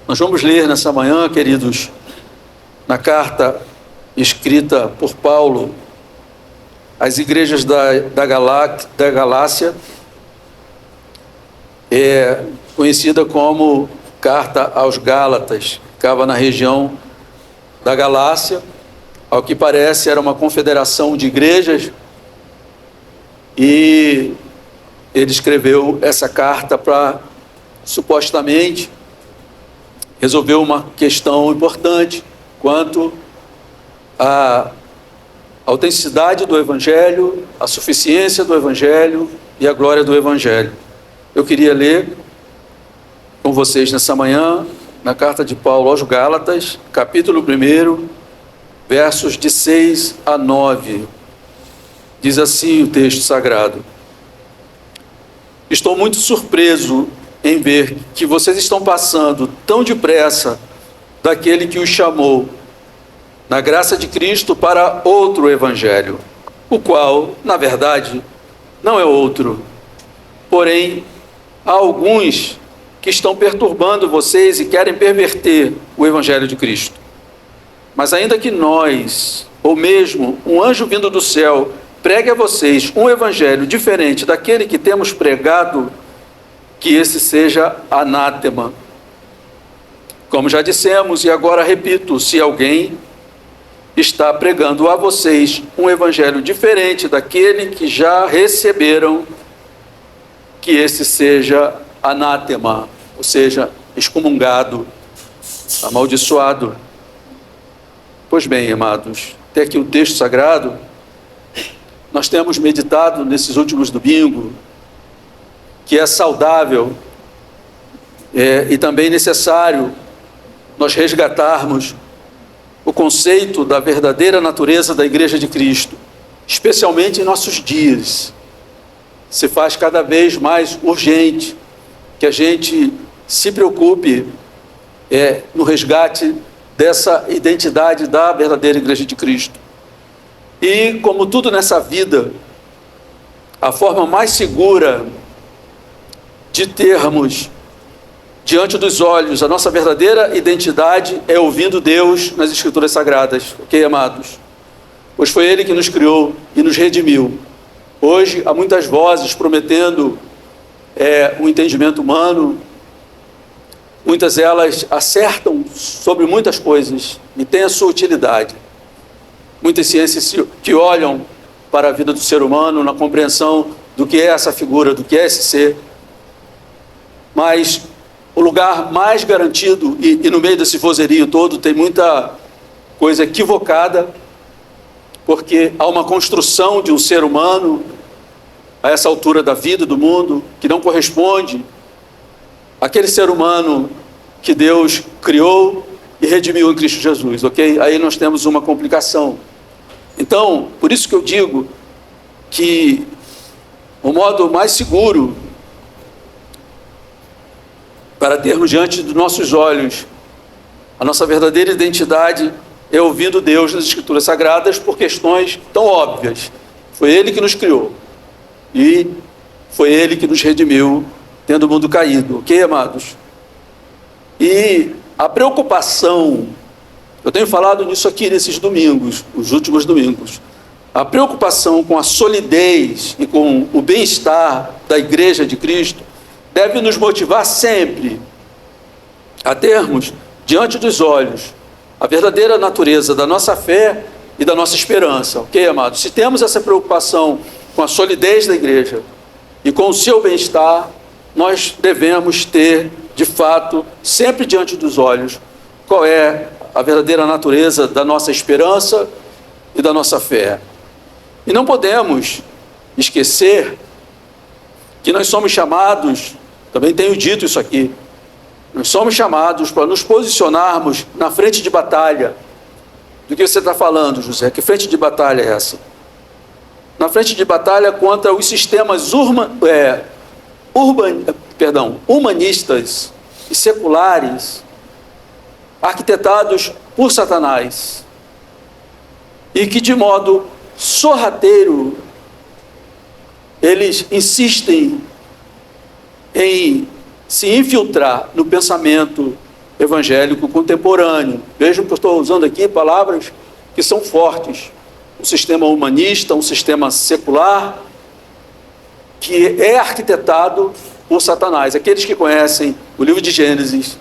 Nós vamos ler nessa manhã, queridos, na carta escrita por Paulo às igrejas da Galácia, conhecida como Carta aos Gálatas, ficava na região da Galácia. Ao que parece, era uma confederação de igrejas, e ele escreveu essa carta para, supostamente, resolver uma questão importante quanto à autenticidade do Evangelho, a suficiência do Evangelho e a glória do Evangelho. Eu queria ler com vocês nessa manhã, na carta de Paulo aos Gálatas, capítulo 1, versos de 6 a 9. Diz assim o texto sagrado: Estou muito surpreso em ver que vocês estão passando tão depressa daquele que os chamou, na graça de Cristo, para outro evangelho, o qual, na verdade, não é outro. Porém, há alguns que estão perturbando vocês e querem perverter o evangelho de Cristo. Mas ainda que nós, ou mesmo um anjo vindo do céu, pregue a vocês um evangelho diferente daquele que temos pregado, que esse seja anátema. Como já dissemos, e agora repito, se alguém está pregando a vocês um evangelho diferente daquele que já receberam, que esse seja anátema, ou seja, excomungado, amaldiçoado. Pois bem, amados, até aqui o texto sagrado, nós temos meditado nesses últimos domingos que é saudável e também necessário nós resgatarmos o conceito da verdadeira natureza da Igreja de Cristo, especialmente em nossos dias. Se faz cada vez mais urgente que a gente se preocupe no resgate dessa identidade da verdadeira Igreja de Cristo. E, como tudo nessa vida, a forma mais segura de termos diante dos olhos a nossa verdadeira identidade é ouvindo Deus nas Escrituras Sagradas, ok, amados? Pois foi Ele que nos criou e nos redimiu. Hoje há muitas vozes prometendo o entendimento humano, muitas delas acertam sobre muitas coisas e têm a sua utilidade. Muitas ciências que olham para a vida do ser humano na compreensão do que é essa figura, do que é esse ser. Mas o lugar mais garantido, e no meio desse vozerio todo tem muita coisa equivocada, porque há uma construção de um ser humano a essa altura da vida, do mundo, que não corresponde àquele ser humano que Deus criou e redimiu em Cristo Jesus, ok? Aí nós temos uma complicação. Então, por isso que eu digo que o modo mais seguro para termos diante dos nossos olhos a nossa verdadeira identidade é ouvindo Deus nas Escrituras Sagradas, por questões tão óbvias. Foi Ele que nos criou e foi Ele que nos redimiu, tendo o mundo caído, ok, amados? E a preocupação, eu tenho falado nisso aqui nesses domingos, os últimos domingos, a preocupação com a solidez e com o bem-estar da Igreja de Cristo deve nos motivar sempre a termos diante dos olhos a verdadeira natureza da nossa fé e da nossa esperança, ok, amados? Se temos essa preocupação com a solidez da igreja e com o seu bem-estar, nós devemos ter, de fato, sempre diante dos olhos, qual é a verdadeira natureza da nossa esperança e da nossa fé. E não podemos esquecer que nós somos chamados, também tenho dito isso aqui, nós somos chamados para nos posicionarmos na frente de batalha. Do que você está falando, José? Que frente de batalha é essa? Na frente de batalha contra os sistemas humanistas e seculares, arquitetados por Satanás, e que de modo sorrateiro eles insistem em se infiltrar no pensamento evangélico contemporâneo. Vejam que eu estou usando aqui palavras que são fortes. Um sistema humanista, um sistema secular, que é arquitetado por Satanás. Aqueles que conhecem o livro de Gênesis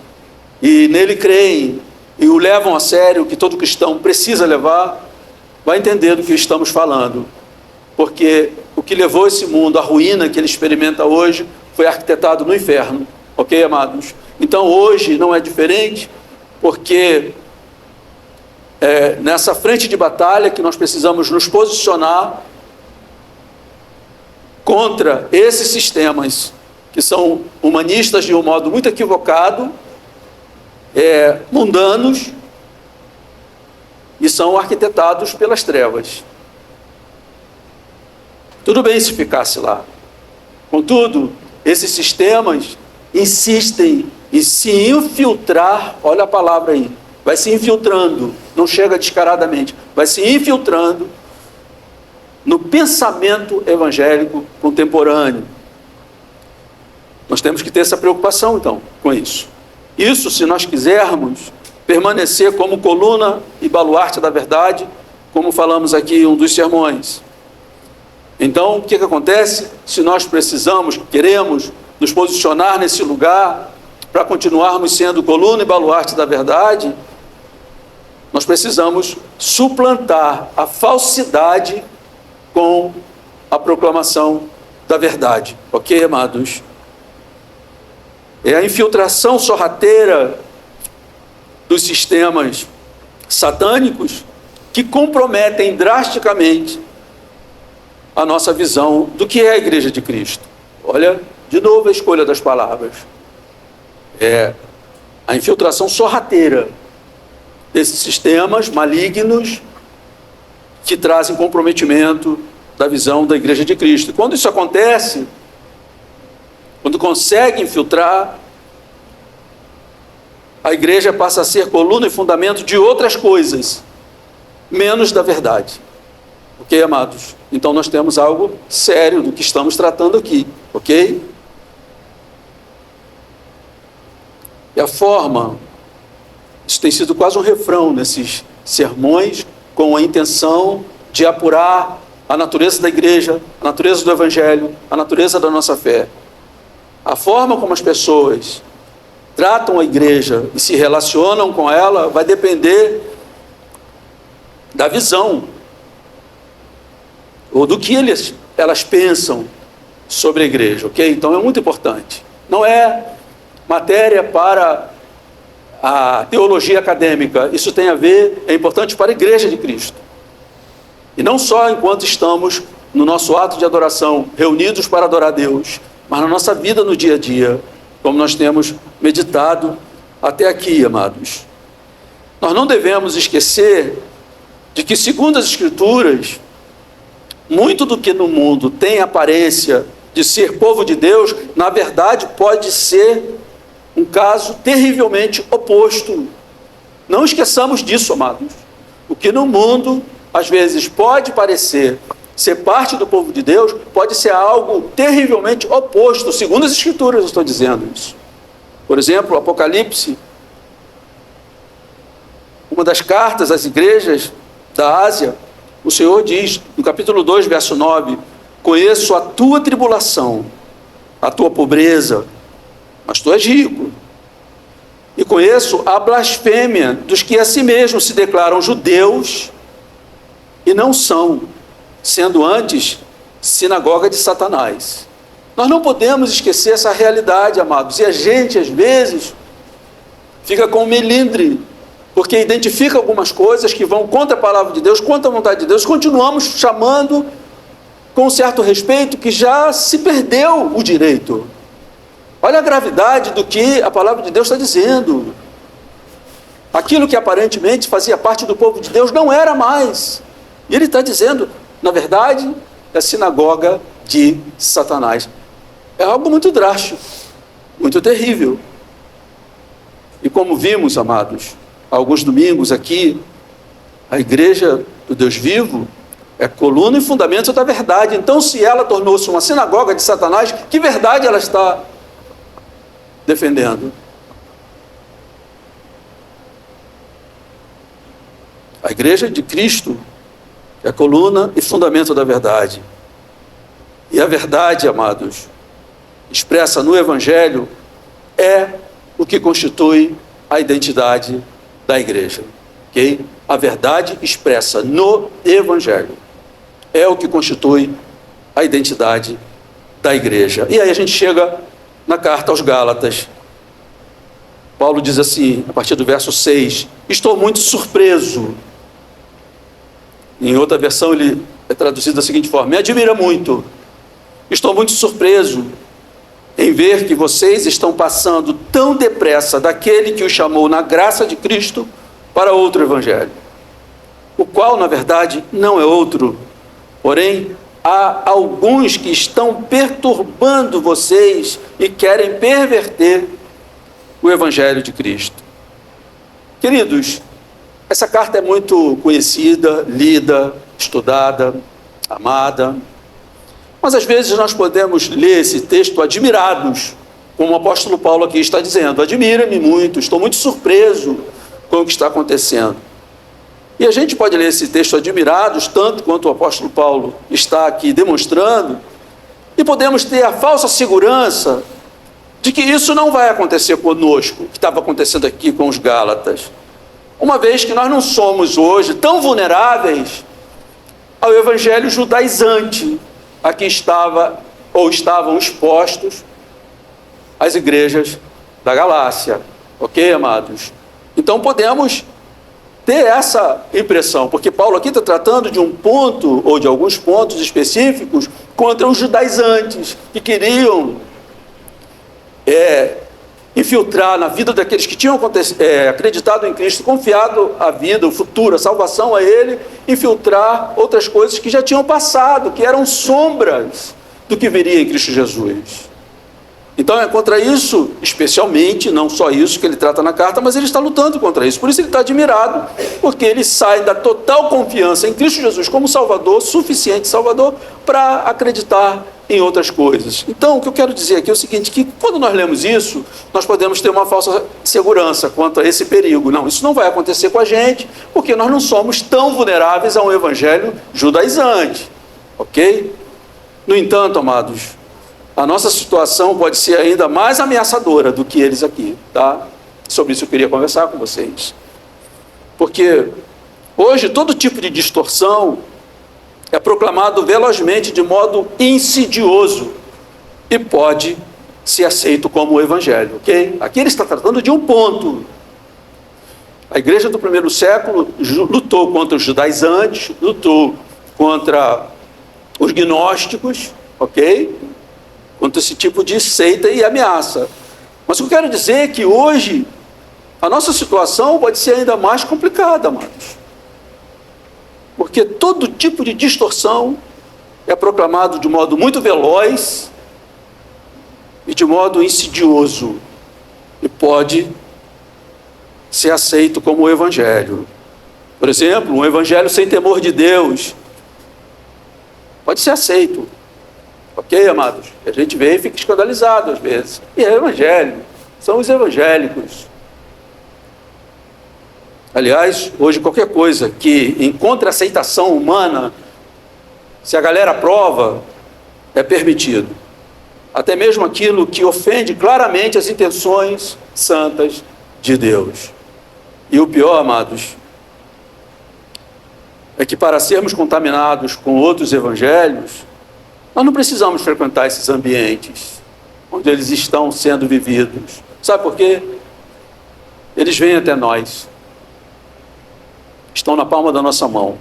e nele creem e o levam a sério, que todo cristão precisa levar, vai entender do que estamos falando. Porque o que levou esse mundo à ruína que ele experimenta hoje foi arquitetado no inferno. Ok, amados? Então hoje não é diferente, porque nessa frente de batalha que nós precisamos nos posicionar contra esses sistemas que são humanistas de um modo muito equivocado, mundanos, e são arquitetados pelas trevas. Tudo bem se ficasse lá. Contudo, esses sistemas insistem em se infiltrar, olha a palavra aí, vai se infiltrando, não chega descaradamente, vai se infiltrando no pensamento evangélico contemporâneo. Nós temos que ter essa preocupação, então, com isso. Isso, se nós quisermos permanecer como coluna e baluarte da verdade, como falamos aqui em um dos sermões. Então, o que acontece? Se nós queremos nos posicionar nesse lugar para continuarmos sendo coluna e baluarte da verdade, nós precisamos suplantar a falsidade com a proclamação da verdade. Ok, amados? É a infiltração sorrateira dos sistemas satânicos que comprometem drasticamente a nossa visão do que é a Igreja de Cristo. Olha, de novo a escolha das palavras. É a infiltração sorrateira desses sistemas malignos que trazem comprometimento da visão da Igreja de Cristo. E quando isso acontece, quando consegue infiltrar, a igreja passa a ser coluna e fundamento de outras coisas, menos da verdade. Ok, amados? Então nós temos algo sério do que estamos tratando aqui, ok? E a forma, isso tem sido quase um refrão nesses sermões, com a intenção de apurar a natureza da igreja, a natureza do evangelho, a natureza da nossa fé. A forma como as pessoas tratam a igreja e se relacionam com ela vai depender da visão ou do que elas pensam sobre a igreja, ok? Então é muito importante. Não é matéria para a teologia acadêmica, isso tem a ver, é importante para a Igreja de Cristo. E não só enquanto estamos no nosso ato de adoração, reunidos para adorar a Deus, mas na nossa vida no dia a dia, como nós temos meditado até aqui, amados. Nós não devemos esquecer de que, segundo as Escrituras, muito do que no mundo tem aparência de ser povo de Deus, na verdade pode ser um caso terrivelmente oposto. Não esqueçamos disso, amados. O que no mundo, às vezes, pode parecer ser parte do povo de Deus, pode ser algo terrivelmente oposto, segundo as Escrituras eu estou dizendo isso. Por exemplo, o Apocalipse, uma das cartas às igrejas da Ásia, o Senhor diz, no capítulo 2, verso 9, conheço a tua tribulação, a tua pobreza, mas tu és rico. E conheço a blasfêmia dos que a si mesmos se declaram judeus e não são, sendo antes sinagoga de Satanás. Nós não podemos esquecer essa realidade, amados. E a gente, às vezes, fica com melindre, porque identifica algumas coisas que vão contra a palavra de Deus, contra a vontade de Deus. Continuamos chamando com um certo respeito que já se perdeu o direito. Olha a gravidade do que a palavra de Deus está dizendo. Aquilo que aparentemente fazia parte do povo de Deus não era mais. E ele está dizendo, na verdade, é a sinagoga de Satanás. É algo muito drástico, muito terrível. E como vimos, amados, há alguns domingos aqui, a igreja do Deus vivo é coluna e fundamento da verdade. Então, se ela tornou-se uma sinagoga de Satanás, que verdade ela está defendendo? A igreja de Cristo é a coluna e fundamento da verdade. E a verdade, amados, expressa no Evangelho, é o que constitui a identidade da igreja. Okay? A verdade expressa no Evangelho é o que constitui a identidade da igreja. E aí a gente chega na carta aos Gálatas. Paulo diz assim, a partir do verso 6, estou muito surpreso. Em outra versão ele é traduzido da seguinte forma, me admira muito, estou muito surpreso em ver que vocês estão passando tão depressa daquele que os chamou na graça de Cristo para outro evangelho, o qual, na verdade, não é outro. Porém, há alguns que estão perturbando vocês e querem perverter o evangelho de Cristo. Queridos, essa carta é muito conhecida, lida, estudada, amada, mas às vezes nós podemos ler esse texto admirados, como o apóstolo Paulo aqui está dizendo, admira-me muito, estou muito surpreso com o que está acontecendo. E a gente pode ler esse texto admirados, tanto quanto o apóstolo Paulo está aqui demonstrando, e podemos ter a falsa segurança de que isso não vai acontecer conosco, que estava acontecendo aqui com os Gálatas, uma vez que nós não somos hoje tão vulneráveis ao evangelho judaizante a que estava ou estavam expostos as igrejas da Galácia. Ok, amados? Então podemos ter essa impressão, porque Paulo aqui está tratando de um ponto, ou de alguns pontos específicos, contra os judaizantes, que queriam infiltrar na vida daqueles que tinham acreditado em Cristo, confiado a vida, o futuro, a salvação a Ele, infiltrar outras coisas que já tinham passado, que eram sombras do que viria em Cristo Jesus. Então é contra isso, especialmente, não só isso que ele trata na carta, mas ele está lutando contra isso. Por isso ele está admirado, porque ele sai da total confiança em Cristo Jesus como Salvador, suficiente Salvador, para acreditar em outras coisas. Então o que eu quero dizer aqui é o seguinte, que quando nós lemos isso, nós podemos ter uma falsa segurança quanto a esse perigo. Não, isso não vai acontecer com a gente, porque nós não somos tão vulneráveis a um evangelho judaizante. Ok? No entanto, amados, a nossa situação pode ser ainda mais ameaçadora do que eles aqui, tá? Sobre isso eu queria conversar com vocês. Porque hoje todo tipo de distorção é proclamado velozmente de modo insidioso e pode ser aceito como o evangelho, ok? Aqui ele está tratando de um ponto. A igreja do primeiro século lutou contra os judaizantes, lutou contra os gnósticos, ok? Contra esse tipo de seita e ameaça. Mas o que eu quero dizer é que hoje a nossa situação pode ser ainda mais complicada, amados. Porque todo tipo de distorção é proclamado de modo muito veloz e de modo insidioso e pode ser aceito como o evangelho. Por exemplo, um evangelho sem temor de Deus pode ser aceito. Ok, amados? A gente vê e fica escandalizado às vezes. E é evangelho, são os evangélicos. Aliás, hoje qualquer coisa que encontre aceitação humana, se a galera aprova, é permitido. Até mesmo aquilo que ofende claramente as intenções santas de Deus. E o pior, amados, é que para sermos contaminados com outros evangelhos, nós não precisamos frequentar esses ambientes onde eles estão sendo vividos. Sabe por quê? Eles vêm até nós. Estão na palma da nossa mão.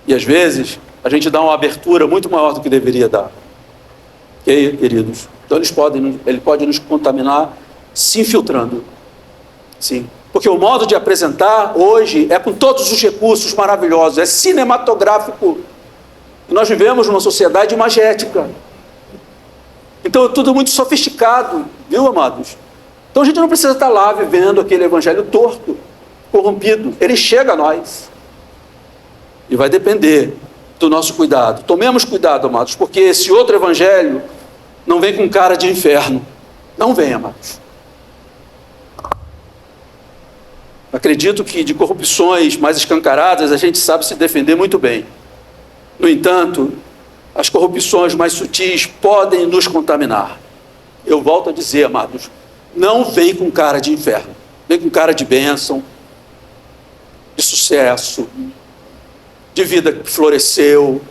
E às vezes a gente dá uma abertura muito maior do que deveria dar. Ok, queridos? Então ele pode nos contaminar se infiltrando. Sim. Porque o modo de apresentar hoje é com todos os recursos maravilhosos, é cinematográfico. Nós vivemos numa sociedade imagética. Então é tudo muito sofisticado, viu, amados? Então a gente não precisa estar lá vivendo aquele evangelho torto, corrompido. Ele chega a nós. E vai depender do nosso cuidado. Tomemos cuidado, amados, porque esse outro evangelho não vem com cara de inferno. Não vem, amados. Acredito que de corrupções mais escancaradas a gente sabe se defender muito bem. No entanto, as corrupções mais sutis podem nos contaminar. Eu volto a dizer, amados, não vem com cara de inferno, vem com cara de bênção, de sucesso, de vida que floresceu.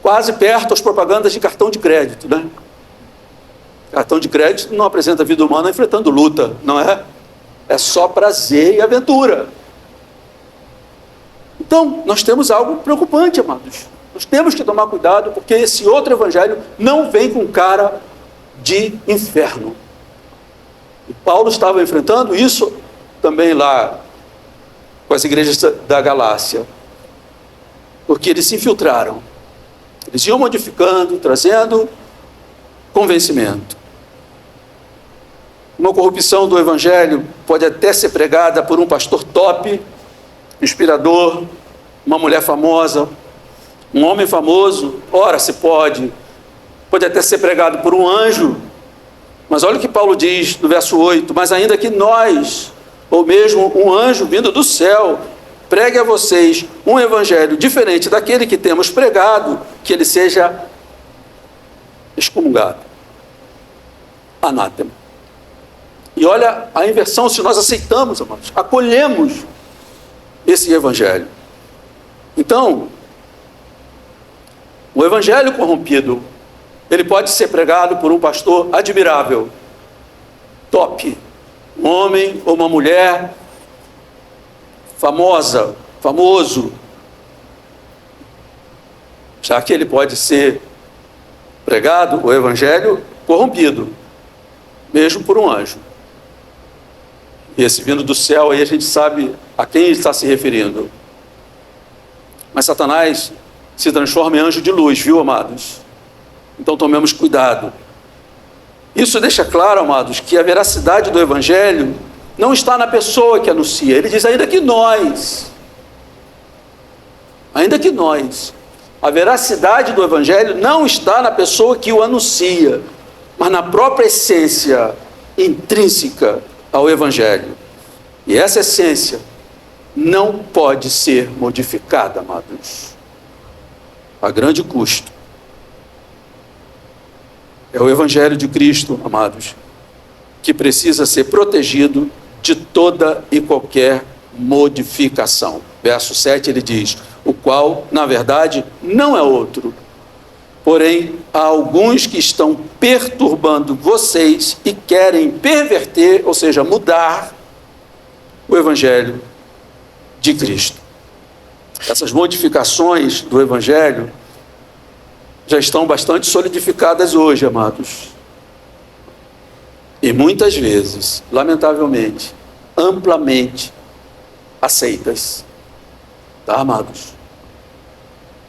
Quase perto as propagandas de cartão de crédito, né? Cartão de crédito não apresenta a vida humana enfrentando luta, não é? É só prazer e aventura. Então, nós temos algo preocupante, amados. Nós temos que tomar cuidado, porque esse outro evangelho não vem com cara de inferno. E Paulo estava enfrentando isso também lá com as igrejas da Galácia, porque eles se infiltraram. Eles iam modificando, trazendo convencimento. Uma corrupção do evangelho pode até ser pregada por um pastor top, inspirador, uma mulher famosa, um homem famoso, ora se pode até ser pregado por um anjo, mas olha o que Paulo diz no verso 8, mas ainda que nós, ou mesmo um anjo vindo do céu, pregue a vocês um evangelho diferente daquele que temos pregado, que ele seja excomungado, anátema. E olha a inversão, se nós aceitamos, amados, acolhemos esse evangelho. Então, o evangelho corrompido, ele pode ser pregado por um pastor admirável, top, um homem ou uma mulher famoso, já que ele pode ser pregado, o evangelho corrompido, mesmo por um anjo. E esse vindo do céu, aí a gente sabe a quem ele está se referindo. Mas Satanás se transforma em anjo de luz, viu, amados? Então tomemos cuidado. Isso deixa claro, amados, que a veracidade do evangelho não está na pessoa que anuncia. Ele diz, ainda que nós, a veracidade do evangelho não está na pessoa que o anuncia, mas na própria essência intrínseca ao evangelho. E essa essência não pode ser modificada, amados, a grande custo. É o evangelho de Cristo, amados, que precisa ser protegido de toda e qualquer modificação. Verso 7 ele diz, o qual, na verdade, não é outro. Porém, há alguns que estão perturbando vocês e querem perverter, ou seja, mudar o evangelho de Cristo. Essas modificações do evangelho já estão bastante solidificadas hoje, amados. E muitas vezes, lamentavelmente, amplamente aceitas. Tá, amados?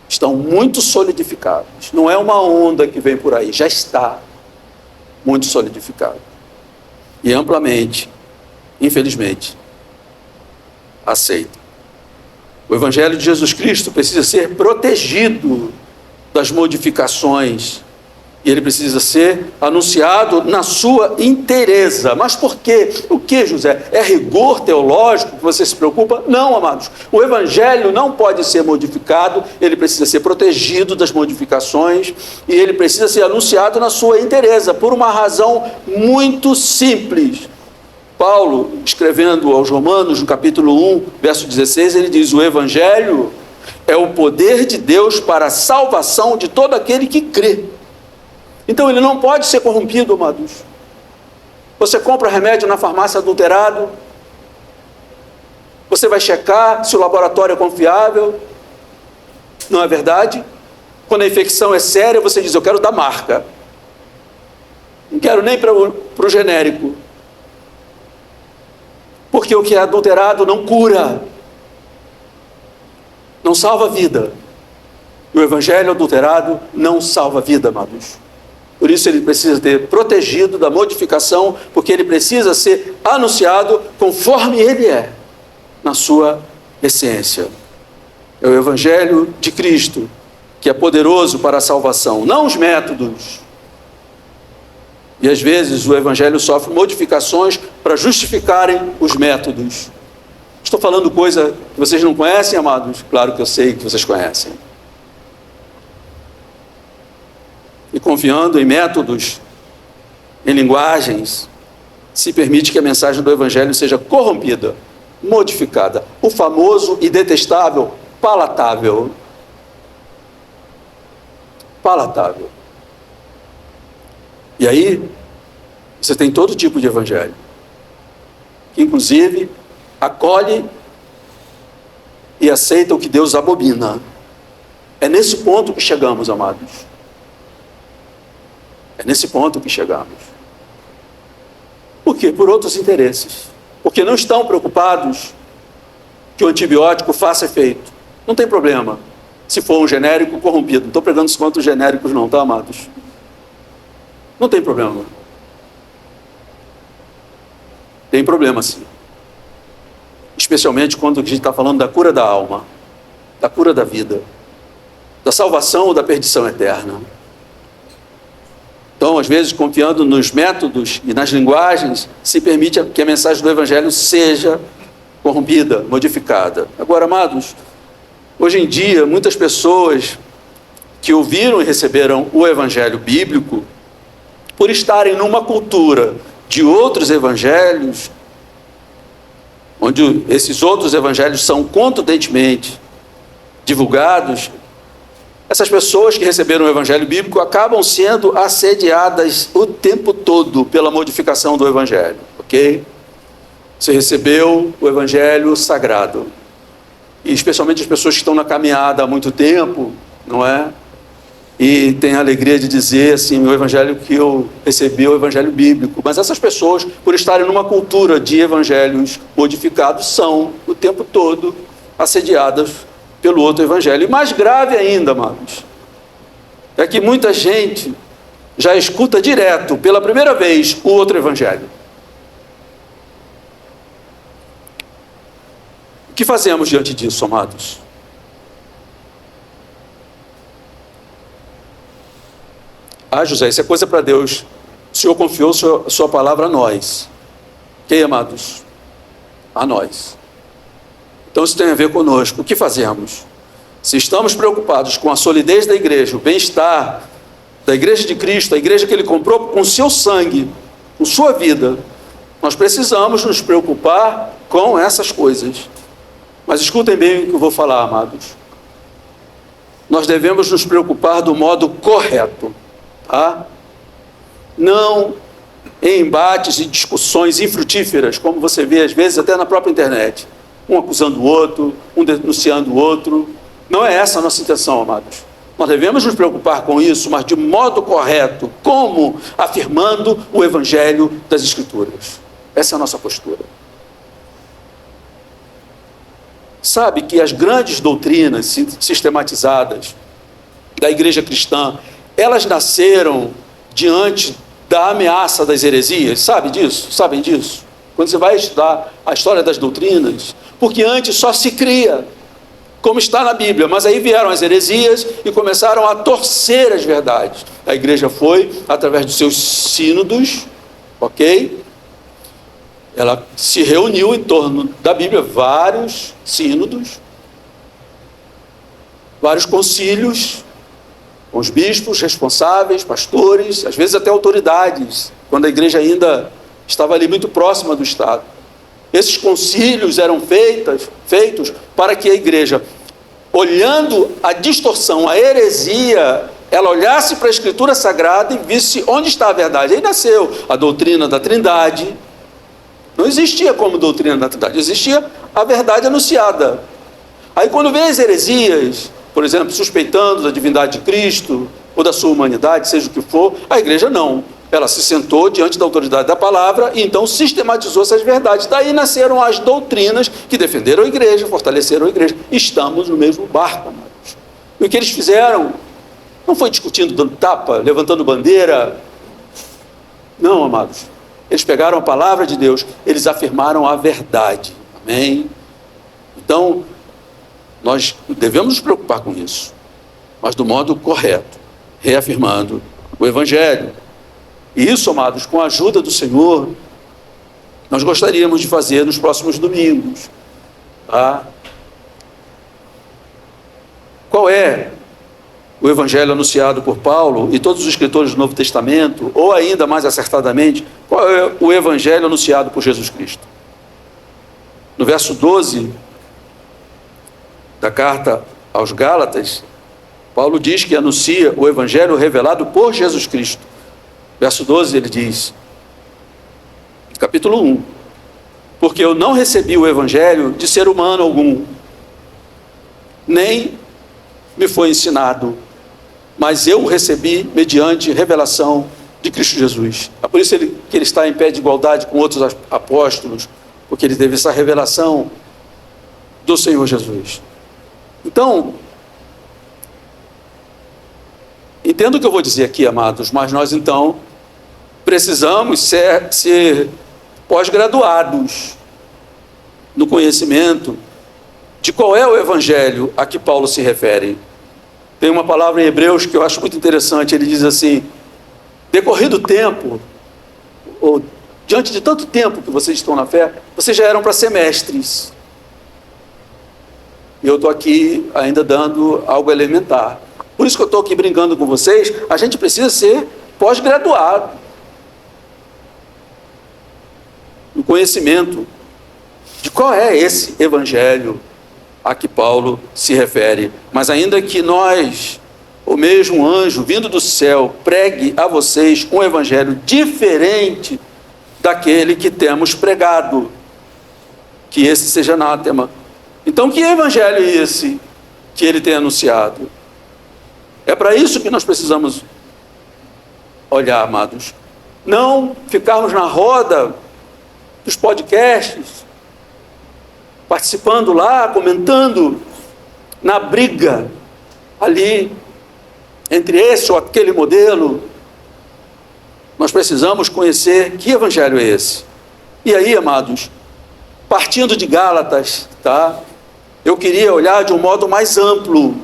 Estão muito solidificadas. Não é uma onda que vem por aí, já está muito solidificado. E amplamente, infelizmente, aceita. O evangelho de Jesus Cristo precisa ser protegido das modificações, e ele precisa ser anunciado na sua inteireza. Mas por quê? O que, José? É rigor teológico que você se preocupa? Não, amados. O evangelho não pode ser modificado, ele precisa ser protegido das modificações, e ele precisa ser anunciado na sua inteireza, por uma razão muito simples. Paulo, escrevendo aos Romanos, no capítulo 1, verso 16, ele diz, o evangelho é o poder de Deus para a salvação de todo aquele que crê. Então ele não pode ser corrompido, amados. Você compra remédio na farmácia adulterado, você vai checar se o laboratório é confiável, não é verdade? Quando a infecção é séria, você diz, eu quero da marca, não quero nem para o genérico, porque o que é adulterado não cura, não salva a vida. E o evangelho adulterado não salva a vida, amados. Por isso ele precisa ser protegido da modificação, porque ele precisa ser anunciado conforme ele é, na sua essência. É o evangelho de Cristo, que é poderoso para a salvação, não os métodos, E às vezes o evangelho sofre modificações para justificarem os métodos. Estou falando coisa que vocês não conhecem, amados? Claro que eu sei que vocês conhecem. E confiando em métodos, em linguagens, se permite que a mensagem do evangelho seja corrompida, modificada. O famoso e detestável palatável. Palatável. E aí, você tem todo tipo de evangelho, que inclusive acolhe e aceita o que Deus abomina. É nesse ponto que chegamos, amados. É nesse ponto que chegamos. Por quê? Por outros interesses. Porque não estão preocupados que o antibiótico faça efeito. Não tem problema se for um genérico corrompido. Não estou pregando isso contra os genéricos não, tá, amados? Não tem problema. Tem problema, sim. Especialmente quando a gente está falando da cura da alma, da cura da vida, da salvação ou da perdição eterna. Então, às vezes, confiando nos métodos e nas linguagens, se permite que a mensagem do evangelho seja corrompida, modificada. Agora, amados, hoje em dia, muitas pessoas que ouviram e receberam o evangelho bíblico, por estarem numa cultura de outros evangelhos, onde esses outros evangelhos são contundentemente divulgados, essas pessoas que receberam o evangelho bíblico acabam sendo assediadas o tempo todo pela modificação do evangelho, ok? Você recebeu o evangelho sagrado, e especialmente as pessoas que estão na caminhada há muito tempo, não é? E tem a alegria de dizer assim, o evangelho que eu recebi é o evangelho bíblico. Mas essas pessoas, por estarem numa cultura de evangelhos modificados, são o tempo todo assediadas pelo outro evangelho. E mais grave ainda, amados, é que muita gente já escuta direto, pela primeira vez, o outro evangelho. O que fazemos diante disso, amados? Ah, José, isso é coisa para Deus. O Senhor confiou sua palavra a nós. Quem, amados? A nós. Então isso tem a ver conosco. O que fazemos? Se estamos preocupados com a solidez da igreja, o bem-estar da igreja de Cristo, a igreja que Ele comprou com seu sangue, com sua vida, nós precisamos nos preocupar com essas coisas. Mas escutem bem o que eu vou falar, amados. Nós devemos nos preocupar do modo correto. Tá? Não em embates e discussões infrutíferas, como você vê às vezes até na própria internet, um acusando o outro, um denunciando o outro. Não é essa a nossa intenção, amados. Nós devemos nos preocupar com isso, mas de modo correto. Como? Afirmando o evangelho das Escrituras. Essa é a nossa postura. Sabe que as grandes doutrinas sistematizadas da igreja cristã, elas nasceram diante da ameaça das heresias, sabe disso? Sabem disso? Quando você vai estudar a história das doutrinas, porque antes só se cria, como está na Bíblia, mas aí vieram as heresias e começaram a torcer as verdades. A igreja foi, através dos seus sínodos, ok? Ela se reuniu em torno da Bíblia, vários sínodos, vários concílios, com os bispos responsáveis, pastores, às vezes até autoridades, quando a igreja ainda estava ali muito próxima do Estado. Esses concílios eram feitos para que a igreja, olhando a distorção, a heresia, ela olhasse para a Escritura Sagrada e visse onde está a verdade. Aí nasceu a doutrina da Trindade. Não existia como doutrina da Trindade, existia a verdade anunciada. Aí quando vem as heresias, por exemplo, suspeitando da divindade de Cristo, ou da sua humanidade, seja o que for, a igreja não. Ela se sentou diante da autoridade da palavra e então sistematizou essas verdades. Daí nasceram as doutrinas que defenderam a igreja, fortaleceram a igreja. Estamos no mesmo barco, amados. E o que eles fizeram não foi discutindo, dando tapa, levantando bandeira. Não, amados. Eles pegaram a palavra de Deus, eles afirmaram a verdade. Amém? Então, nós devemos nos preocupar com isso, mas do modo correto, reafirmando o Evangelho. E isso, amados, com a ajuda do Senhor, nós gostaríamos de fazer nos próximos domingos. Tá? Qual é o evangelho anunciado por Paulo e todos os escritores do Novo Testamento, ou ainda mais acertadamente, qual é o evangelho anunciado por Jesus Cristo? No verso 12 da carta aos Gálatas, Paulo diz que anuncia o evangelho revelado por Jesus Cristo. Verso 12 ele diz, capítulo 1, porque eu não recebi o evangelho de ser humano algum, nem me foi ensinado, mas eu o recebi mediante revelação de Cristo Jesus. É por isso que ele está em pé de igualdade com outros apóstolos, porque ele teve essa revelação do Senhor Jesus. Então, entendo o que eu vou dizer aqui, amados, mas nós então precisamos ser pós-graduados no conhecimento de qual é o evangelho a que Paulo se refere. Tem uma palavra em Hebreus que eu acho muito interessante, ele diz assim, decorrido o tempo, ou diante de tanto tempo que vocês estão na fé, vocês já eram para ser mestres. E eu estou aqui ainda dando algo elementar. Por isso que eu estou aqui brincando com vocês, a gente precisa ser pós-graduado no conhecimento de qual é esse evangelho a que Paulo se refere. Mas ainda que nós, ou mesmo um anjo vindo do céu, pregue a vocês um evangelho diferente daquele que temos pregado, que esse seja anátema. Então, que evangelho é esse que ele tem anunciado? É para isso que nós precisamos olhar, amados. Não ficarmos na roda dos podcasts, participando lá, comentando, na briga ali entre esse ou aquele modelo. Nós precisamos conhecer que evangelho é esse. E aí, amados, partindo de Gálatas, tá? Eu queria olhar de um modo mais amplo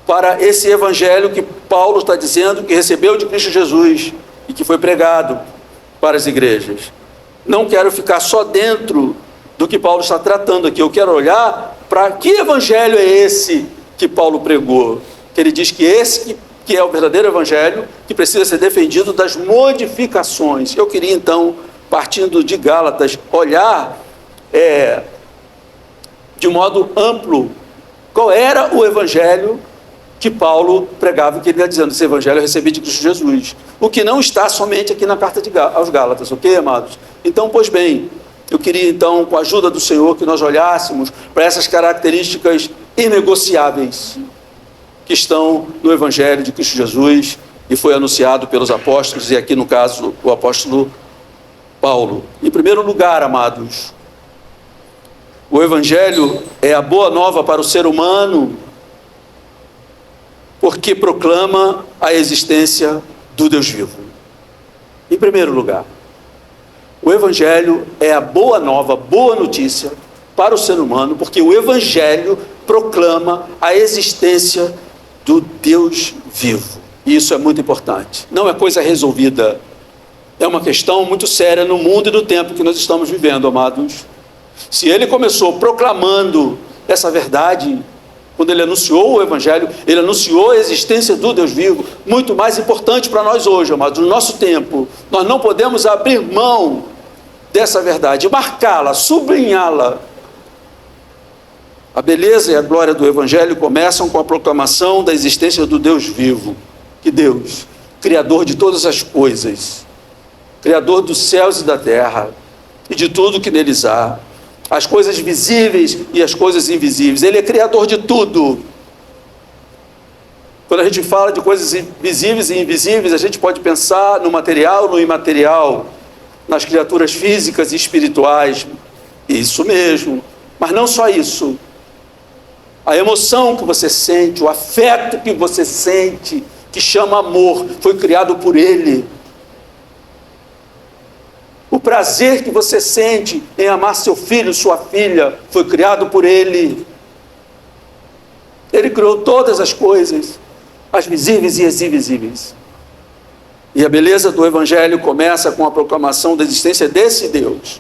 para esse evangelho que Paulo está dizendo que recebeu de Cristo Jesus e que foi pregado para as igrejas. Não quero ficar só dentro do que Paulo está tratando aqui. Eu quero olhar para que evangelho é esse que Paulo pregou. Que ele diz que esse que é o verdadeiro evangelho, que precisa ser defendido das modificações. Eu queria então, partindo de Gálatas, olhar de modo amplo qual era o evangelho que Paulo pregava e que ele ia dizendo, esse evangelho eu recebi de Cristo Jesus. O que não está somente aqui na carta aos Gálatas, ok, amados? Então, pois bem, eu queria então, com a ajuda do Senhor, que nós olhássemos para essas características inegociáveis que estão no evangelho de Cristo Jesus e foi anunciado pelos apóstolos, e aqui no caso o apóstolo Paulo. Em primeiro lugar, amados, o evangelho é a boa nova para o ser humano, porque proclama a existência do Deus vivo. Em primeiro lugar, o evangelho é a boa nova, boa notícia para o ser humano, porque o evangelho proclama a existência do Deus vivo. E isso é muito importante. Não é coisa resolvida. É uma questão muito séria no mundo e no tempo que nós estamos vivendo, amados. Se ele começou proclamando essa verdade, quando ele anunciou o evangelho, ele anunciou a existência do Deus vivo, muito mais importante para nós hoje, amados, no nosso tempo. Nós não podemos abrir mão dessa verdade, marcá-la, sublinhá-la. A beleza e a glória do evangelho começam com a proclamação da existência do Deus vivo. Que Deus, Criador de todas as coisas, Criador dos céus e da terra, e de tudo que neles há, as coisas visíveis e as coisas invisíveis. Ele é Criador de tudo. Quando a gente fala de coisas visíveis e invisíveis, a gente pode pensar no material, no imaterial, nas criaturas físicas e espirituais. Isso mesmo. Mas não só isso. A emoção que você sente, o afeto que você sente, que chama amor, foi criado por Ele. O prazer que você sente em amar seu filho, sua filha, foi criado por Ele. Ele criou todas as coisas, as visíveis e as invisíveis. E a beleza do Evangelho começa com a proclamação da existência desse Deus.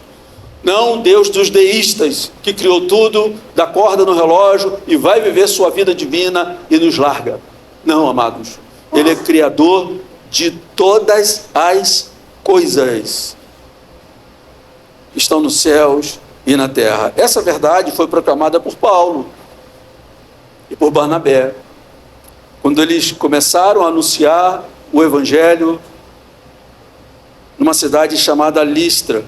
Não o Deus dos deístas, que criou tudo, dá corda no relógio e vai viver sua vida divina e nos larga. Não, amados. Ele é criador de todas as coisas que estão nos céus e na terra. Essa verdade foi proclamada por Paulo e por Barnabé, quando eles começaram a anunciar o Evangelho numa cidade chamada Listra,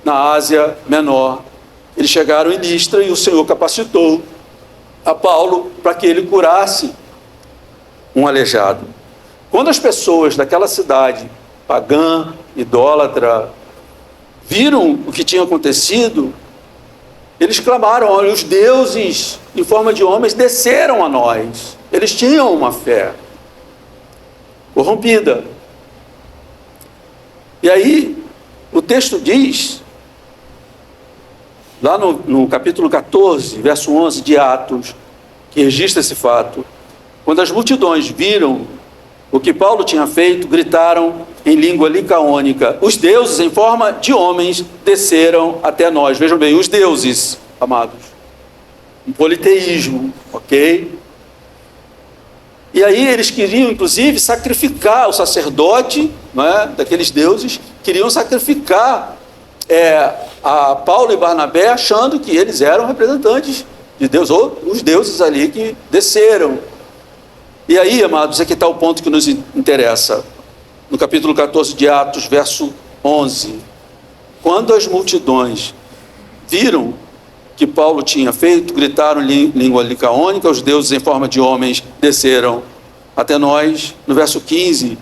na Ásia Menor. Eles chegaram em Listra e o Senhor capacitou a Paulo para que ele curasse um aleijado. Quando as pessoas daquela cidade pagã, idólatra, viram o que tinha acontecido, eles clamaram: olha, os deuses em forma de homens desceram a nós. Eles tinham uma fé corrompida. E aí o texto diz, lá no capítulo 14, verso 11 de Atos, que registra esse fato: quando as multidões viram o que Paulo tinha feito, gritaram em língua licaônica: os deuses em forma de homens desceram até nós. Vejam bem, os deuses, amados, um politeísmo, ok? E aí eles queriam, inclusive, sacrificar o sacerdote, né, daqueles deuses, queriam sacrificar a Paulo e Barnabé, achando que eles eram representantes de Deus, ou os deuses ali que desceram. E aí, amados, aqui está o ponto que nos interessa. No capítulo 14 de Atos, verso 11. Quando as multidões viram que Paulo tinha feito, gritaram em língua licaônica: os deuses em forma de homens desceram até nós. No verso 15,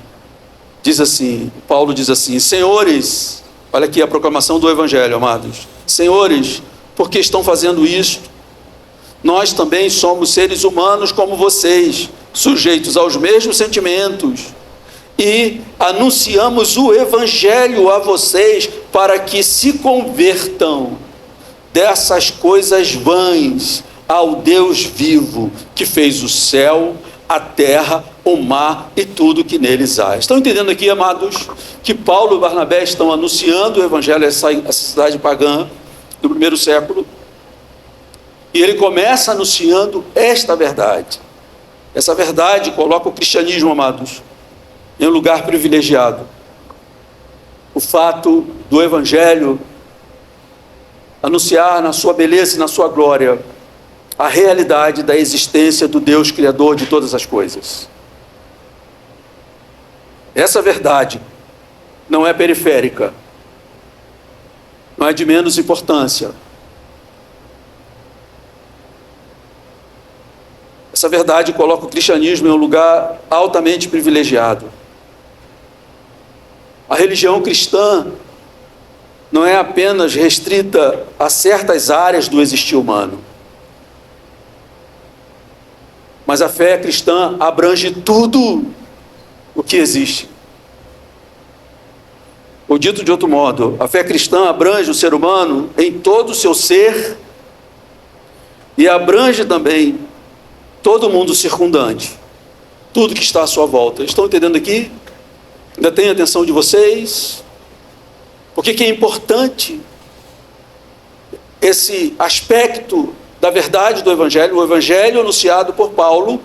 diz assim, Paulo diz assim: senhores, olha aqui a proclamação do Evangelho, amados. Senhores, por que estão fazendo isto? Nós também somos seres humanos como vocês, sujeitos aos mesmos sentimentos, e anunciamos o Evangelho a vocês para que se convertam dessas coisas vãs ao Deus vivo, que fez o céu, a terra, o mar e tudo que neles há. Estão entendendo aqui, amados, que Paulo e Barnabé estão anunciando o Evangelho a essa cidade pagã do primeiro século, e ele começa anunciando esta verdade. Essa verdade coloca o cristianismo, amados, em um lugar privilegiado. O fato do Evangelho anunciar na sua beleza e na sua glória a realidade da existência do Deus Criador de todas as coisas. Essa verdade não é periférica, não é de menos importância. Essa verdade coloca o cristianismo em um lugar altamente privilegiado. A religião cristã não é apenas restrita a certas áreas do existir humano, mas a fé cristã abrange tudo o que existe. Ou dito de outro modo, a fé cristã abrange o ser humano em todo o seu ser e abrange também todo o mundo circundante, tudo que está à sua volta. Estão entendendo aqui? Ainda tem a atenção de vocês? Porque que é importante esse aspecto da verdade do Evangelho, o Evangelho anunciado por Paulo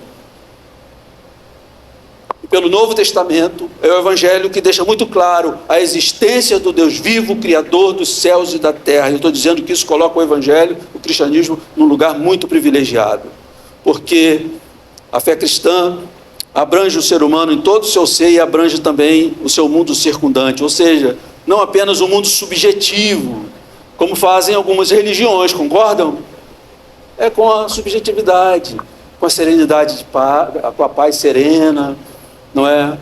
e pelo Novo Testamento, é o Evangelho que deixa muito claro a existência do Deus vivo, Criador dos céus e da terra. Eu estou dizendo que isso coloca o Evangelho, o cristianismo, num lugar muito privilegiado, porque a fé cristã abrange o ser humano em todo o seu ser e abrange também o seu mundo circundante, ou seja, não apenas o mundo subjetivo, como fazem algumas religiões, concordam? É com a subjetividade, com a serenidade de paz, com a paz serena, não é?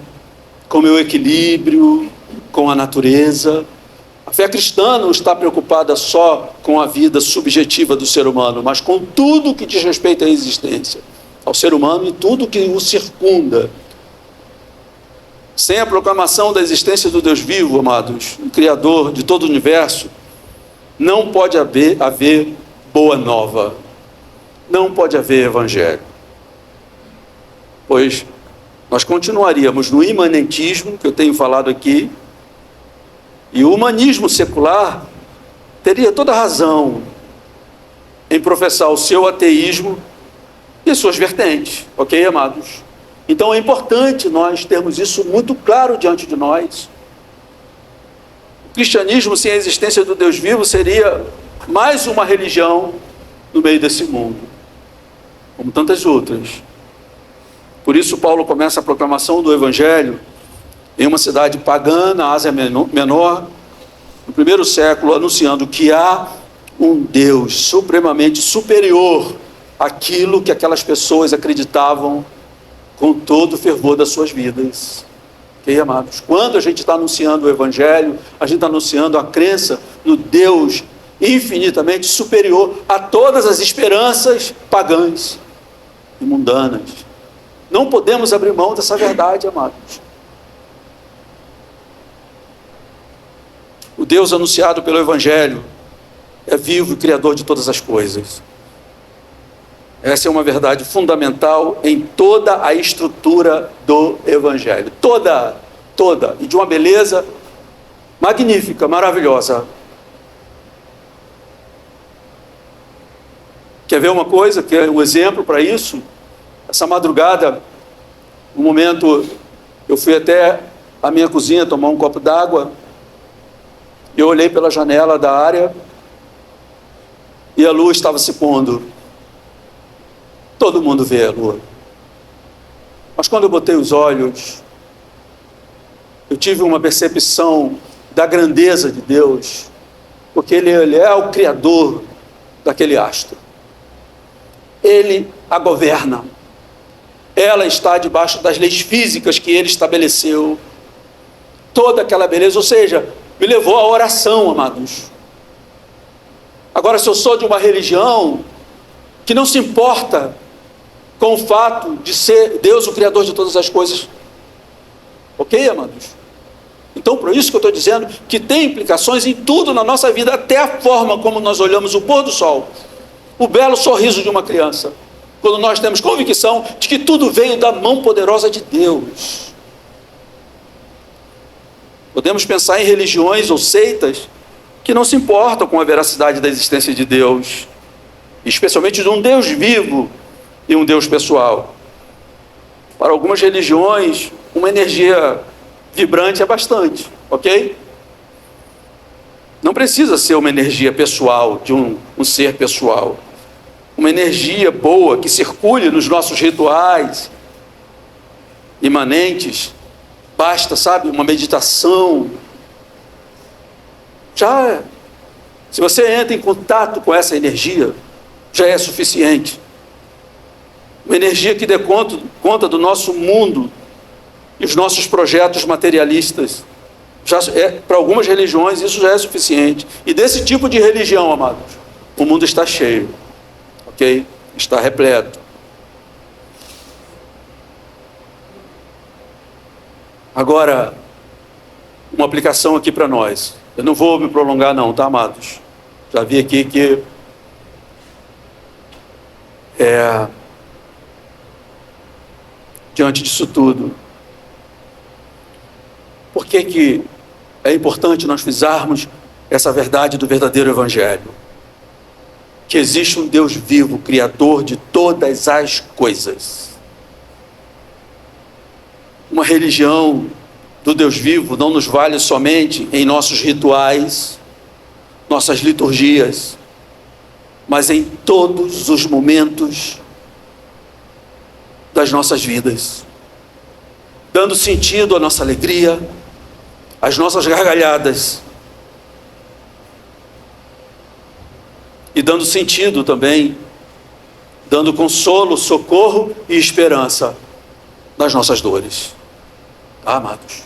Com o meu equilíbrio, com a natureza. A fé cristã não está preocupada só com a vida subjetiva do ser humano, mas com tudo que diz respeito à existência, ao ser humano e tudo que o circunda. Sem a proclamação da existência do Deus vivo, amados, o Criador de todo o universo, não pode haver boa nova, não pode haver Evangelho, pois nós continuaríamos no imanentismo, que eu tenho falado aqui, e o humanismo secular teria toda a razão em professar o seu ateísmo e as suas vertentes, ok, amados? Então é importante nós termos isso muito claro diante de nós. O cristianismo sem a existência do Deus vivo seria mais uma religião no meio desse mundo, como tantas outras. Por isso Paulo começa a proclamação do Evangelho em uma cidade pagã, na Ásia Menor, no primeiro século, anunciando que há um Deus supremamente superior àquilo que aquelas pessoas acreditavam com todo o fervor das suas vidas. Ok, amados? Quando a gente está anunciando o Evangelho, a gente está anunciando a crença no Deus infinitamente superior a todas as esperanças pagãs e mundanas. Não podemos abrir mão dessa verdade, amados. O Deus anunciado pelo Evangelho é vivo e criador de todas as coisas. Essa é uma verdade fundamental em toda a estrutura do Evangelho. Toda, e de uma beleza magnífica, maravilhosa. Quer ver uma coisa, que é um exemplo para isso? Essa madrugada, um momento, eu fui até a minha cozinha tomar um copo d'água, e eu olhei pela janela da área, e a lua estava se pondo. Todo mundo vê a lua. Mas quando eu botei os olhos, eu tive uma percepção da grandeza de Deus, porque Ele é o Criador daquele astro. Ele a governa. Ela está debaixo das leis físicas que Ele estabeleceu. Toda aquela beleza, ou seja, me levou à oração, amados. Agora, se eu sou de uma religião que não se importa com o fato de ser Deus o Criador de todas as coisas, ok, amados? Então, por isso que eu estou dizendo que tem implicações em tudo na nossa vida, até a forma como nós olhamos o pôr do sol, o belo sorriso de uma criança, quando nós temos convicção de que tudo veio da mão poderosa de Deus. Podemos pensar em religiões ou seitas que não se importam com a veracidade da existência de Deus, especialmente de um Deus vivo e um Deus pessoal. Para algumas religiões, uma energia vibrante é bastante, ok? Não precisa ser uma energia pessoal, de um ser pessoal. Uma energia boa que circule nos nossos rituais imanentes. Basta, sabe, uma meditação. Já, se você entra em contato com essa energia, já é suficiente. Uma energia que dê conta do nosso mundo e os nossos projetos materialistas. Para algumas religiões isso já é suficiente. E desse tipo de religião, amados, o mundo está cheio, ok? Está repleto. Agora, uma aplicação aqui para nós. Eu não vou me prolongar não, tá, amados? Já vi aqui que diante disso tudo, por que é importante nós frisarmos essa verdade do verdadeiro Evangelho? Que existe um Deus vivo, Criador de todas as coisas. Uma religião do Deus vivo não nos vale somente em nossos rituais, nossas liturgias, mas em todos os momentos das nossas vidas, dando sentido à nossa alegria, às nossas gargalhadas, e dando sentido também, dando consolo, socorro e esperança nas nossas dores. Tá, amados?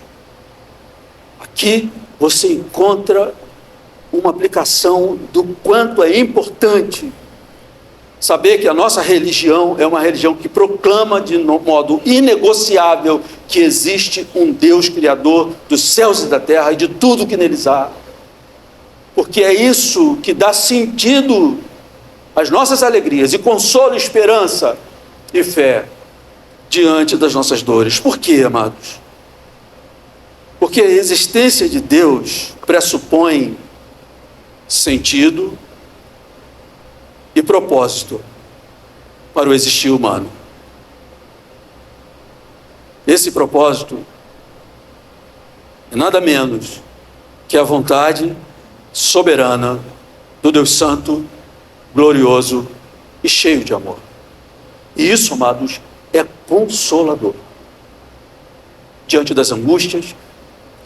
Aqui você encontra uma aplicação do quanto é importante saber que a nossa religião é uma religião que proclama de modo inegociável que existe um Deus Criador dos céus e da terra e de tudo que neles há. Porque é isso que dá sentido às nossas alegrias, e consolo, esperança e fé. diante das nossas dores. Por quê, amados? Porque a existência de Deus pressupõe sentido e propósito para o existir humano. Esse propósito é nada menos que a vontade soberana do Deus Santo, glorioso e cheio de amor. E isso, amados, é consolador. Diante das angústias,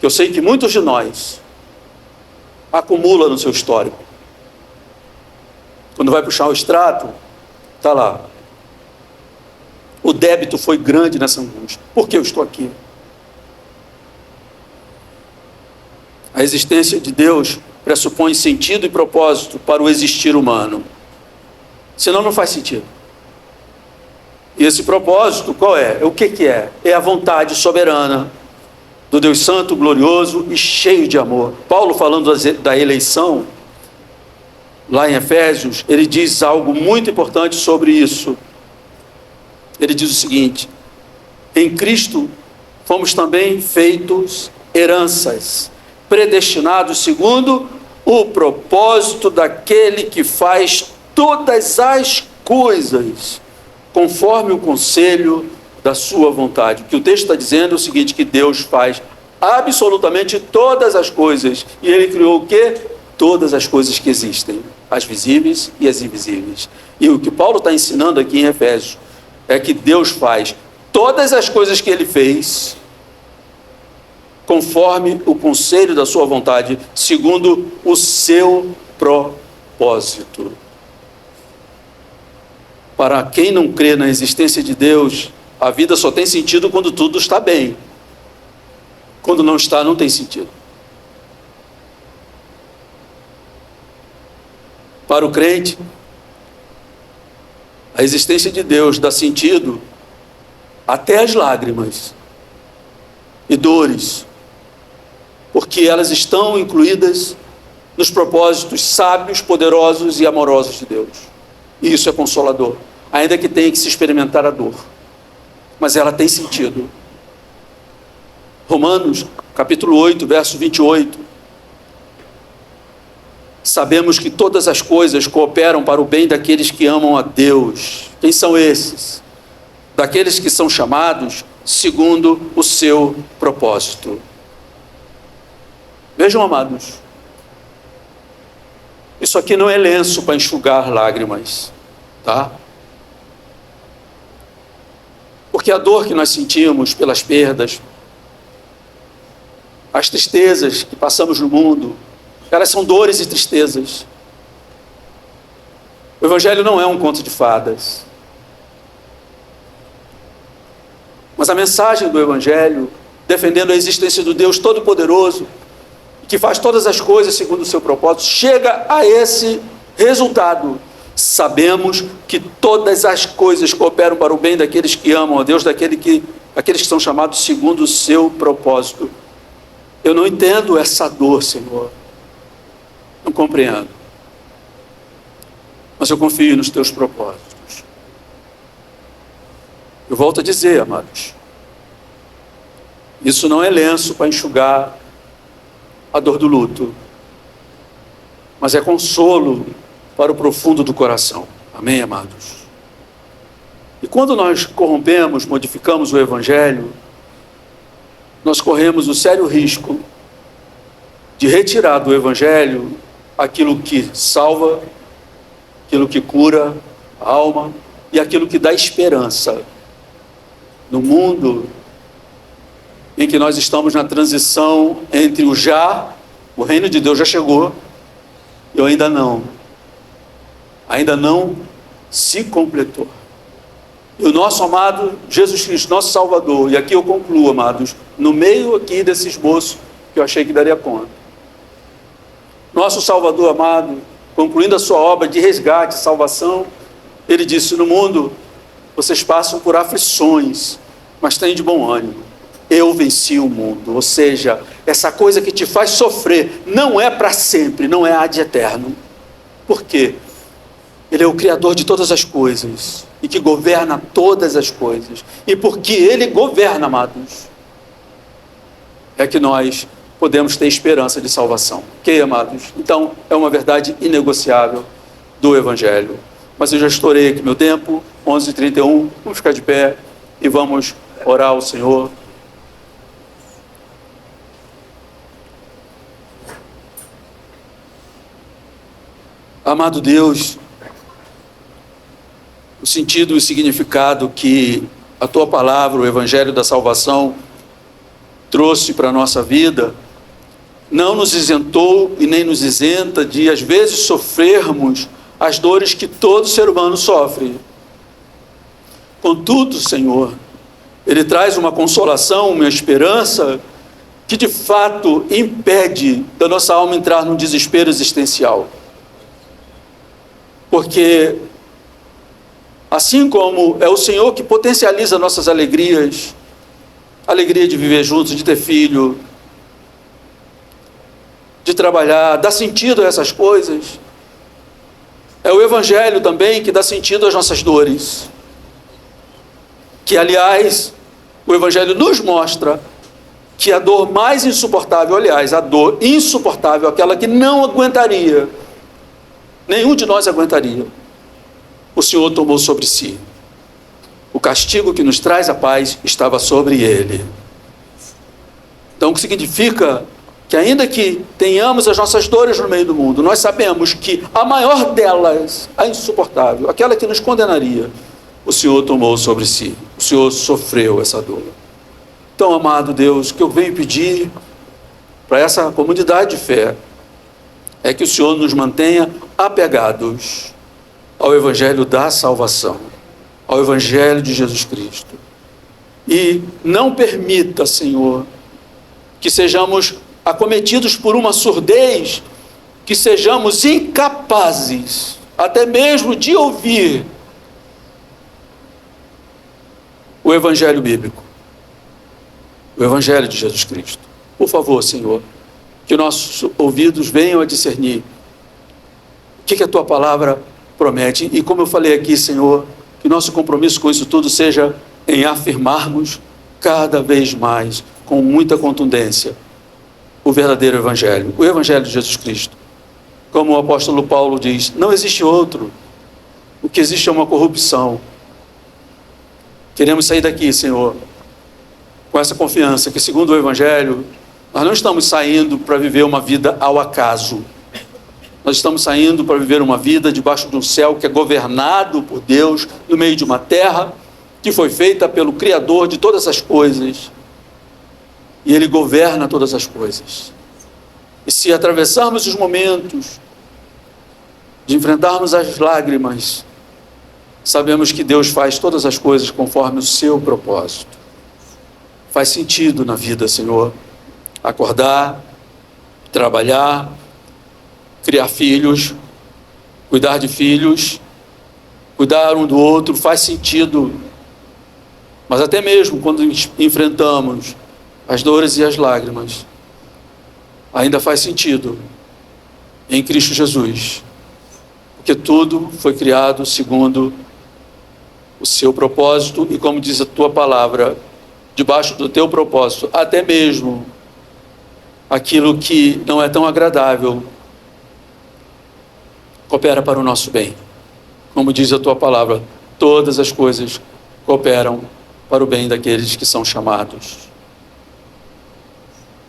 que eu sei que muitos de nós acumulam no seu histórico. Quando vai puxar o extrato, está lá. O débito foi grande nessa angústia. Por que eu estou aqui? A existência de Deus pressupõe sentido e propósito para o existir humano. Senão não faz sentido. E esse propósito, qual é? O que é? É a vontade soberana do Deus Santo, glorioso e cheio de amor. Paulo, falando da eleição, lá em Efésios, ele diz algo muito importante sobre isso. Ele diz o seguinte: em Cristo fomos também feitos heranças, predestinados segundo o propósito daquele que faz todas as coisas conforme o conselho da sua vontade. O que o texto está dizendo é o seguinte, que Deus faz absolutamente todas as coisas. E Ele criou o quê? Todas as coisas que existem, as visíveis e as invisíveis. E o que Paulo está ensinando aqui em Efésios é que Deus faz todas as coisas que Ele fez conforme o conselho da sua vontade, segundo o seu propósito. Para quem não crê na existência de Deus, a vida só tem sentido quando tudo está bem. Quando não está, não tem sentido. Para o crente, a existência de Deus dá sentido até às lágrimas e dores, porque elas estão incluídas nos propósitos sábios, poderosos e amorosos de Deus. E isso é consolador, ainda que tenha que se experimentar a dor. Mas ela tem sentido. Romanos, capítulo 8, verso 28. Sabemos que todas as coisas cooperam para o bem daqueles que amam a Deus. Quem são esses? Daqueles que são chamados segundo o seu propósito. Vejam, amados, isso aqui não é lenço para enxugar lágrimas, tá? Porque a dor que nós sentimos pelas perdas, as tristezas que passamos no mundo, elas são dores e tristezas. O Evangelho não é um conto de fadas. Mas a mensagem do Evangelho, defendendo a existência do Deus Todo-Poderoso, que faz todas as coisas segundo o seu propósito, chega a esse resultado. Sabemos que todas as coisas cooperam para o bem daqueles que amam a Deus, aqueles que são chamados segundo o seu propósito. Eu não entendo essa dor, Senhor. Não compreendo. Mas eu confio nos teus propósitos. Eu volto a dizer, amados, isso não é lenço para enxugar a dor do luto, mas é consolo para o profundo do coração. Amém, amados? E quando nós corrompemos, modificamos o Evangelho, nós corremos o sério risco de retirar do Evangelho aquilo que salva, aquilo que cura a alma e aquilo que dá esperança no mundo em que nós estamos na transição entre o reino de Deus já chegou, e eu ainda não se completou. E o nosso amado Jesus Cristo, nosso Salvador, e aqui eu concluo, amados, no meio aqui desse esboço que eu achei que daria conta. Nosso Salvador amado, concluindo a sua obra de resgate, salvação, ele disse: no mundo vocês passam por aflições, mas tenham de bom ânimo. Eu venci o mundo. Ou seja, essa coisa que te faz sofrer não é para sempre, não é ad eterno. Por quê? Ele é o Criador de todas as coisas e que governa todas as coisas. E porque Ele governa, amados, é que nós podemos ter esperança de salvação. Ok, amados? Então, é uma verdade inegociável do Evangelho. Mas eu já estourei aqui meu tempo, 11h31, vamos ficar de pé e vamos orar ao Senhor. Amado Deus, o sentido e o significado que a Tua palavra, o Evangelho da Salvação, trouxe para a nossa vida, não nos isentou e nem nos isenta de, às vezes, sofrermos as dores que todo ser humano sofre. Contudo, Senhor, Ele traz uma consolação, uma esperança, que de fato impede da nossa alma entrar num desespero existencial. Porque, assim como é o Senhor que potencializa nossas alegrias, a alegria de viver juntos, de ter filho, de trabalhar, dá sentido a essas coisas, é o Evangelho também que dá sentido às nossas dores. Que, aliás, o Evangelho nos mostra que a dor mais insuportável, aliás, a dor insuportável, aquela que não aguentaria, nenhum de nós aguentaria, o Senhor tomou sobre si. O castigo que nos traz a paz estava sobre Ele. Então, o que significa que, ainda que tenhamos as nossas dores no meio do mundo, nós sabemos que a maior delas, a insuportável, aquela que nos condenaria, o Senhor tomou sobre si. O Senhor sofreu essa dor. Então, amado Deus, o que eu venho pedir para essa comunidade de fé é que o Senhor nos mantenha apegados ao Evangelho da salvação, ao Evangelho de Jesus Cristo. E não permita, Senhor, que sejamos acometidos por uma surdez, que sejamos incapazes até mesmo de ouvir o Evangelho bíblico, o Evangelho de Jesus Cristo. Por favor, Senhor, que nossos ouvidos venham a discernir o que a Tua palavra promete. E como eu falei aqui, Senhor, que nosso compromisso com isso tudo seja em afirmarmos cada vez mais, com muita contundência, o verdadeiro Evangelho, o Evangelho de Jesus Cristo. Como o apóstolo Paulo diz, não existe outro. O que existe é uma corrupção. Queremos sair daqui, Senhor, com essa confiança que, segundo o Evangelho, nós não estamos saindo para viver uma vida ao acaso. Nós estamos saindo para viver uma vida debaixo de um céu que é governado por Deus, no meio de uma terra que foi feita pelo Criador de todas as coisas. E Ele governa todas as coisas. E se atravessarmos os momentos de enfrentarmos as lágrimas, sabemos que Deus faz todas as coisas conforme o seu propósito. Faz sentido na vida, Senhor, acordar, trabalhar, criar filhos, cuidar de filhos, cuidar um do outro, faz sentido. Mas até mesmo quando enfrentamos as dores e as lágrimas, ainda faz sentido em Cristo Jesus, porque tudo foi criado segundo o seu propósito e, como diz a Tua palavra, debaixo do Teu propósito, até mesmo aquilo que não é tão agradável coopera para o nosso bem. Como diz a Tua palavra, todas as coisas cooperam para o bem daqueles que são chamados.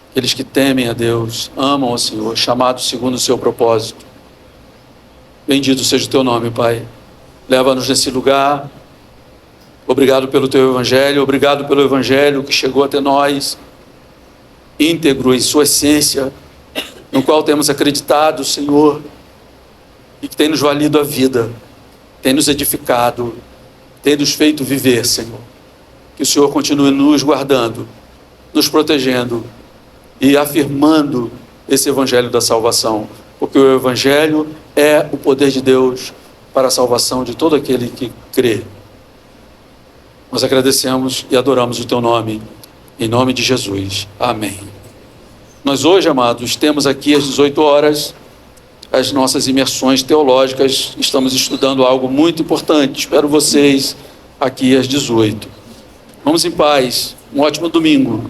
Aqueles que temem a Deus, amam ao Senhor, chamados segundo o seu propósito. Bendito seja o Teu nome, Pai. Leva-nos nesse lugar. Obrigado pelo Teu Evangelho, obrigado pelo Evangelho que chegou até nós, íntegro em sua essência, no qual temos acreditado, Senhor, e que tem nos valido a vida, tem nos edificado, tem nos feito viver, Senhor. Que o Senhor continue nos guardando, nos protegendo e afirmando esse Evangelho da salvação, porque o Evangelho é o poder de Deus para a salvação de todo aquele que crê. Nós agradecemos e adoramos o Teu nome, em nome de Jesus. Amém. Nós hoje, amados, temos aqui às 18 horas as nossas imersões teológicas. Estamos estudando algo muito importante. Espero vocês aqui às 18. Vamos em paz. Um ótimo domingo.